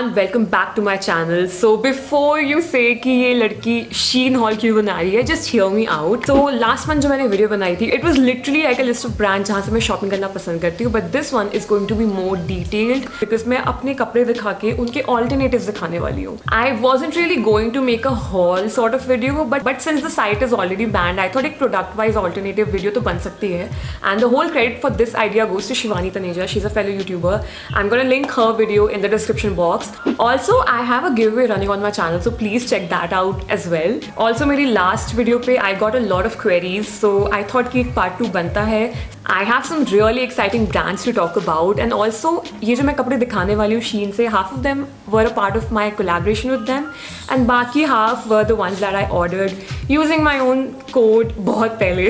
everyone, welcome back to my channel. So before you say कि ये लड़की Shein haul क्यों बना रही है, just hear me out. So last month जो मैंने वीडियो बनाई थी, it was literally like a list of brands जहाँ से मैं शॉपिंग करना पसंद करती हूँ. But this one is going to be more detailed because मैं अपने कपड़े दिखा के उनके alternatives दिखाने वाली हूँ. I wasn't really going to make a haul sort of video, but since the site is already banned, I thought एक product wise alternative video तो बन सकती है. And the whole credit for this idea goes to Shivani Taneja. She's a fellow YouTuber. I'm gonna link her video in the description box. Also, I have a giveaway running on my channel, so please check that out as well. Also, मेरी last video पे I got a lot of queries, so I thought कि एक part 2 बनता है. I have some really exciting brands to talk about, and also ये जो मैं कपड़े दिखाने वाली हूँ Shein से, half of them were a part of my collaboration with them, and बाकी half were the ones that I ordered using my own code बहुत पहले.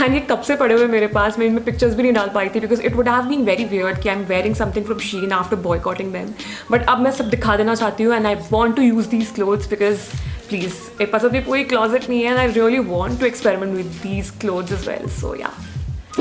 And ये कब से पड़े हुए मेरे पास, मैं इनमें pictures भी नहीं डाल पाई थी because it would have been very weird कि I'm wearing something from Shein after boycotting them. But अब मैं सब दिखा देना चाहती हूँ, and I want to use these clothes because please, मेरे पास अभी कोई closet नहीं है, and I really want to experiment with these clothes as well. So yeah.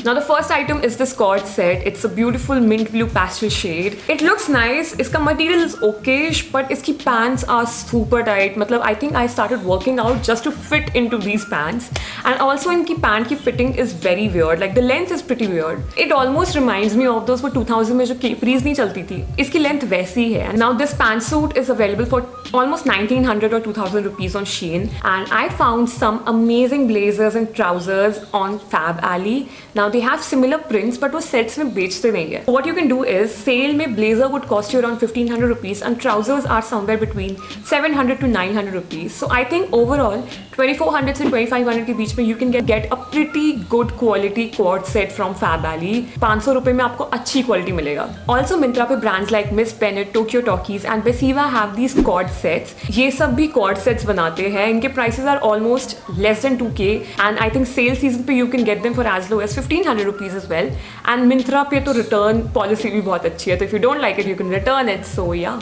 Now the first item is this cord set. It's a beautiful mint blue pastel shade. It looks nice. इसका material is okayish, but इसकी pants are super tight. मतलब I think I started working out just to fit into these pants. And also इनकी pant की fitting is very weird. Like the length is pretty weird. It almost reminds me of those for 2000 में जो capris नहीं चलती थी. इसकी length वैसी है. Now this pantsuit is available for almost 1900 or 2000 rupees on Shein. And I found some amazing blazers and trousers on Fab Alley. Now they have similar prints, but वो sets में बेचते नहीं है. What you can do is sale में blazer would cost you around 1500 rupees and trousers are somewhere between 700 to 900 rupees. So I think overall 2400 से 2500 के बीच में you can get a pretty good quality cord set from Fab Alley. 500 रुपए में आपको अच्छी quality मिलेगा. Also Myntra पे brands like Miss Bennett, Tokyo Talkies and Besiva have these cord sets. ये सब भी cord sets बनाते हैं. इनके prices are almost less than 2k and I think sale season पे you can get them for as low as 1500 rupees as well. And Myntra पे तो return policy भी बहुत अच्छी है. तो if you don't like it, you can return it. So yeah.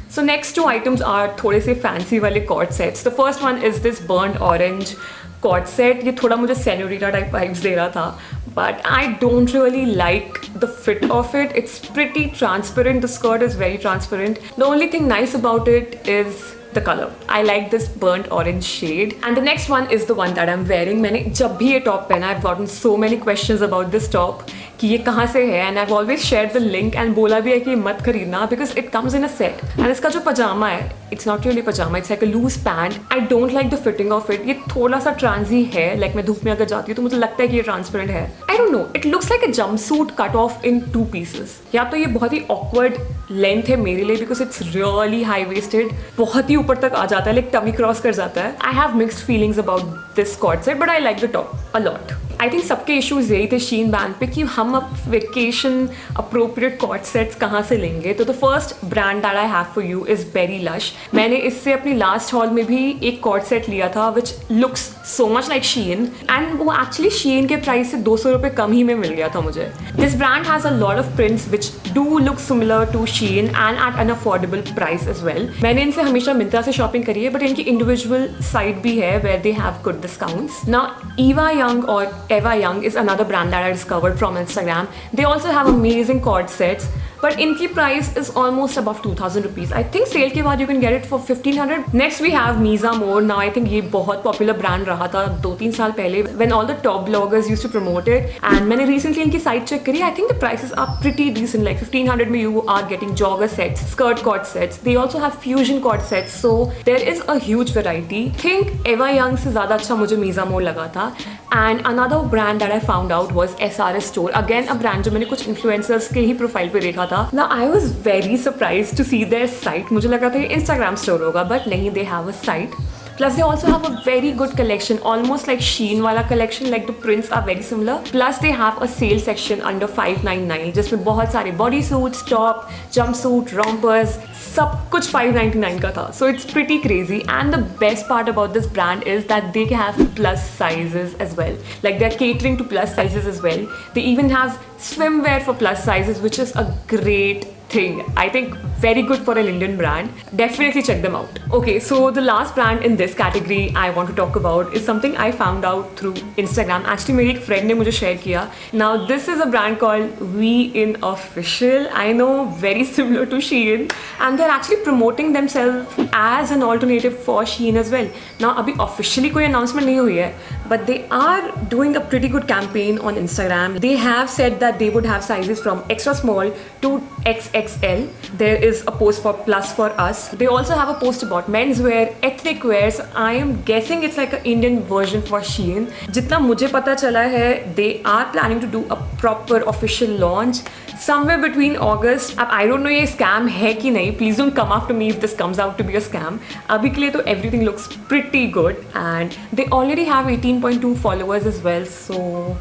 So next two items are थोड़े से fancy वाले cord sets. The first one is this burnt orange cord set. ये थोड़ा मुझे senorita type vibes दे रहा था. But I don't really like the fit of it. It's pretty transparent. The skirt is very transparent. The only thing nice about it is the color. I like this burnt orange shade. And the next one is the one that I'm wearing. मैंने जब भी ये top पहना, I've gotten so many questions about this top कि ये कहाँ से है, and I've always shared the link and बोला भी है कि मत खरीदना because it comes in a set. And इसका जो पजामा है, it's not really pajama, it's like a loose pant. I don't like the fitting of it. ये थोड़ा सा transy है, like मैं धूप में अगर जाती हूँ तो मुझे लगता है कि ये transparent है. I don't know, it looks like a jumpsuit cut off in 2 pieces. या तो ये बहुत ही awkward length है मेरे लिए because it's really high waisted, बहुत ही ऊपर तक आ जाता है, like tummy cross कर जाता है. I have mixed feelings about this cord set, but I like the top a lot. I think सबके issues यही थे Shein ban पे कि हम अब vacation appropriate cord sets कहाँ से लेंगे. तो the first brand that I have for you is Berry Lush. मैंने इससे अपनी last haul में भी एक cord set लिया था which looks so much like Shein and वो actually Shein के price से 200 रुपए कम ही में मिल गया था मुझे. This brand has a lot of prints which do look similar to Shein and at an affordable price as well. मैंने इनसे हमेशा Myntra से shopping करी है, but इनकी individual site भी है where they have good discounts. Now Eva Young or Eva Young is another brand that I discovered from Instagram. They also have amazing cord sets, but इनकी price is almost above 2000 rupees. I think sale के बाद you can get it for 1500. Next we have Misa More. Now I think ये बहुत popular brand रहा था 2-3 साल पहले when all the top bloggers used to promote it. And मैंने recently इनकी site check करी. I think the prices are pretty decent. Like 1500 में you are getting jogger sets, skirt cord sets. They also have fusion cord sets. So there is a huge variety. Think Eva Young से ज़्यादा अच्छा मुझे Misa More लगा था. And another brand that I found out was SRS Store. Again a brand जो मैंने कुछ influencers के ही profile पे देखा था. Now I was very surprised to see their site. मुझे लगा था ये Instagram store होगा, but नहीं, they have a site. Plus they also have a very good collection, almost like Shein वाला collection, like the prints are very similar. Plus they have a sale section under 599 जिसमें बहुत सारे body suits, top, jumpsuit, rompers, सब कुछ 599 का था. So it's pretty crazy. And the best part about this brand is that they have plus sizes as well. Like they're catering to plus sizes as well. They even have swimwear for plus sizes, which is a great thing. I think very good for an Indian brand. Definitely check them out. Okay, so the last brand in this category I want to talk about is something I found out through Instagram. Actually, मेरी एक friend ने मुझे share किया. Now this is a brand called WeIn Official. I know, very similar to Shein, and they're actually promoting themselves as an alternative for Shein as well. Now अभी officially कोई announcement नहीं हुई है, but they are doing a pretty good campaign on Instagram. They have said that they would have sizes from extra small to XXL. There is a post for plus for us. They also have a post about menswear, ethnic wears. I am guessing it's like an Indian version for Shein. जितना मुझे पता चला है, they are planning to do a proper official launch somewhere between August. अब I don't know ये scam है कि नहीं. Please don't come after me if this comes out to be a scam. अभी के लिए तो everything looks pretty good, and they already have 18.2 followers as well. So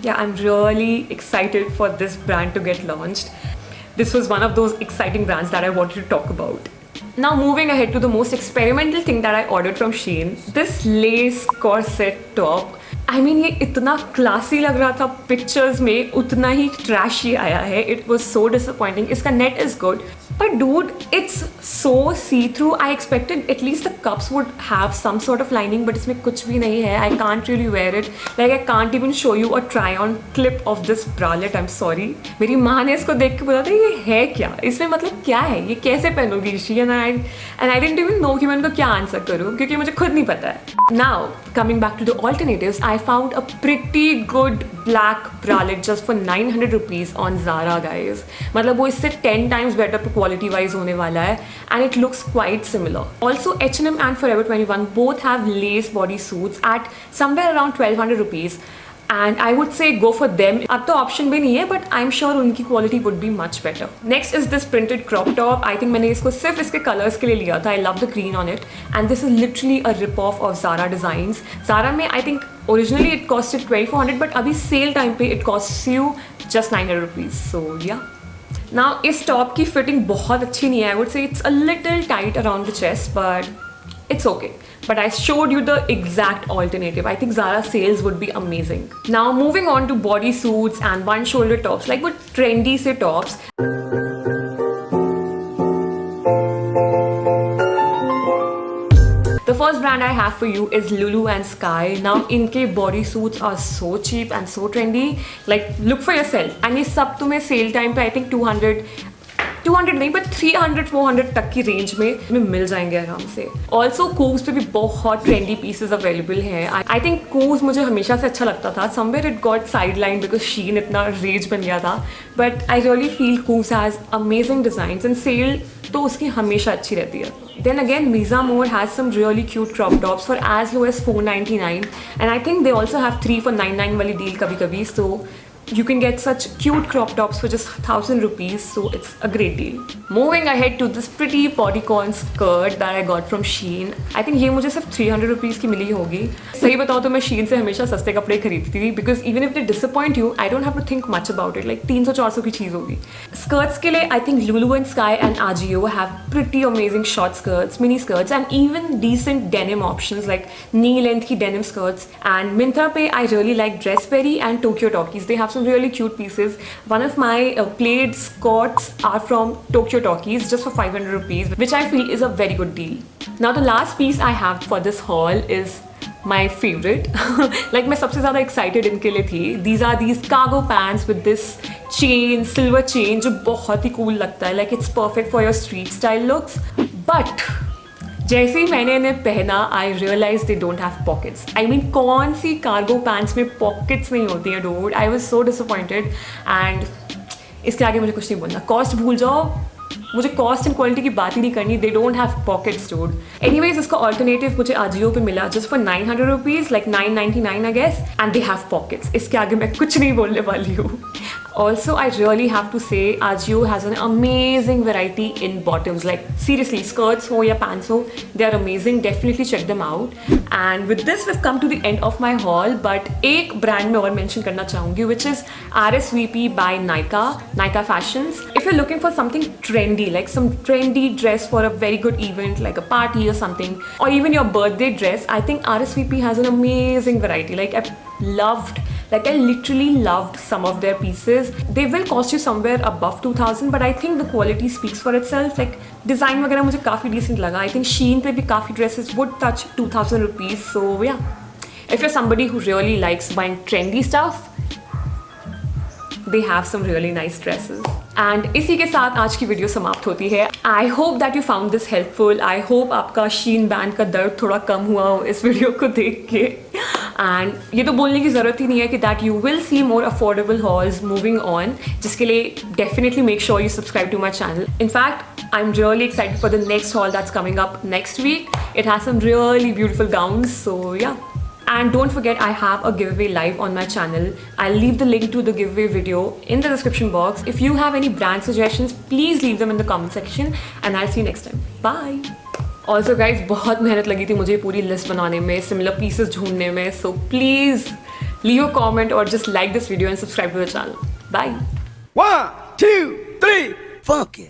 yeah, I'm really excited for this brand to get launched. This was one of those exciting brands that I wanted to talk about. Now moving ahead to the most experimental thing that I ordered from Shein. This lace corset top. I mean, ये इतना classy लग रहा था pictures में, उतना ही trashy आया है. It was so disappointing. इसका net is good, but dude, it's so see-through. I expected at least the cups would have some sort of lining, but इसमें कुछ भी नहीं है. I can't really wear it. Like I can't even show you a try-on clip of this bralette. I'm sorry. मेरी माँ ने इसको देख के बोला था ये है क्या? इसमें मतलब क्या है? ये कैसे पहनोगी ऋषि? And I didn't even know कि मैं उनको क्या आंसर करूँ, क्योंकि मुझे खुद नहीं पता है. Now coming back to the alternatives, I found a pretty good black bralette just for 900 rupees on Zara, guys. मतलब वो इससे 10 times better quality wise होने वाला है, and it looks quite similar. Also H&M and Forever 21 both have lace body suits at somewhere around 1200 rupees. And I would say go for them. अब तो option भी नहीं है, but I'm sure उनकी quality would be much better. Next is this printed crop top. I think मैंने इसको सिर्फ इसके colors के लिए लिया था. I love the green on it, and this is literally a rip-off of Zara designs. Zara में I think originally it costed 2400, but अभी sale time पे it costs you just 900 rupees. So yeah. Now इस top की fitting बहुत अच्छी नहीं है. I would say it's a little tight around the chest, but it's okay. But I showed you the exact alternative. I think Zara sales would be amazing. Now moving on to body suits and one shoulder tops, like what trendy say tops. The first brand I have for you is Lulu and Sky. Now इनके body suits are so cheap and so trendy. Like look for yourself. And ये सब तुम्हें sale time पे I think 200 नहीं, but 300-400 तक की range में मिल जाएंगे आराम से. ऑल्सो कूव्स पे भी बहुत ट्रेंडी पीसेस अवेलेबल हैं. आई थिंक कूव्स मुझे हमेशा से अच्छा लगता था. Somewhere it got sideline because Shein इतना रेज बन गया था, but I really feel Koovs has amazing designs and sale तो उसकी हमेशा अच्छी रहती है. Then again, Miza More has some really cute crop tops for as low as 499, and I think they also have 3 for 99 वाली deal कभी-कभी. So you can get such cute crop tops for just 1000 rupees, so it's a great deal. Moving ahead to this pretty bodycon skirt that I got from Shein. I think ये मुझे सिर्फ 300 rupees की मिली होगी. सही बताओ तो मैं Shein से हमेशा सस्ते कपड़े खरीदती थी, because even if they disappoint you, I don't have to think much about it. Like 300-400 की चीज़ होगी. Skirts के लिए I think Lulu and Sky and Ajio have pretty amazing short skirts, mini skirts, and even decent denim options like knee length की denim skirts. And Myntra पे I really like Dressberry and Tokyo Talkies. They have some really cute pieces. One of my plaid skirts are from Tokyo Talkies just for 500 rupees, which I feel is a very good deal. Now the last piece I have for this haul is my favorite. Like मैं सबसे ज़्यादा excited इनके लिए थी. These are these cargo pants with this chain, silver chain, जो बहुत ही cool लगता है. Like it's perfect for your street style looks. But जैसे ही मैंने इन्हें पहना, I realized they don't have pockets. I mean, कौन सी cargo pants में pockets नहीं होती हैं, dude? I was so disappointed. And इसके आगे मुझे कुछ नहीं बोलना. Cost भूल जाओ. मुझे कॉस्ट एंड क्वालिटी की बात ही नहीं करनी. They don't have pockets dude. Anyways इसका ऑल्टरनेटिव मुझे आजियो पे मिला just for 900 rupees, like 999 I guess, and they have pockets. इसके आगे मैं कुछ नहीं बोलने वाली हूँ. Also, I really have to say Ajio has an amazing variety in bottoms. Like seriously, skirts ho ya pants ho, they are amazing. Definitely check them out. And with this, we've come to the end of my haul. But एक brand मैं और mention करना चाहूँगी, which is RSVP by Nykaa, Nykaa Fashions. If you're looking for something trendy, like some trendy dress for a very good event, like a party or something, or even your birthday dress, I think RSVP has an amazing variety. Like I've loved Like I literally loved some of their pieces. They will cost you somewhere above 2000, but I think the quality speaks for itself. Like design वगैरह मुझे काफ़ी decent लगा. I think Shein पे भी काफ़ी dresses would touch 2000 rupees. So yeah, if you're somebody who really likes buying trendy stuff, they have some really nice dresses. And इसी के साथ आज की वीडियो समाप्त होती है. I hope that you found this helpful. I hope आपका Shein ban का दर्द थोड़ा कम हुआ हो इस वीडियो को देख के. And ये तो बोलने की ज़रूरत ही नहीं है कि that you will see more affordable hauls moving on, जिसके लिए definitely make sure you subscribe to my channel. In fact, I'm really excited for the next haul that's coming up next week. It has some really beautiful gowns, so yeah. And don't forget, I have a giveaway live on my channel. I'll leave the link to the giveaway video in the description box. If you have any brand suggestions, please leave them in the comment section and I'll see you next time. Bye! Also guys, बहुत मेहनत लगी थी मुझे पूरी list बनाने में, similar pieces ढूंढने में. So please leave a comment or just like this video and subscribe to the channel. Bye! 1, 2, 3, funky!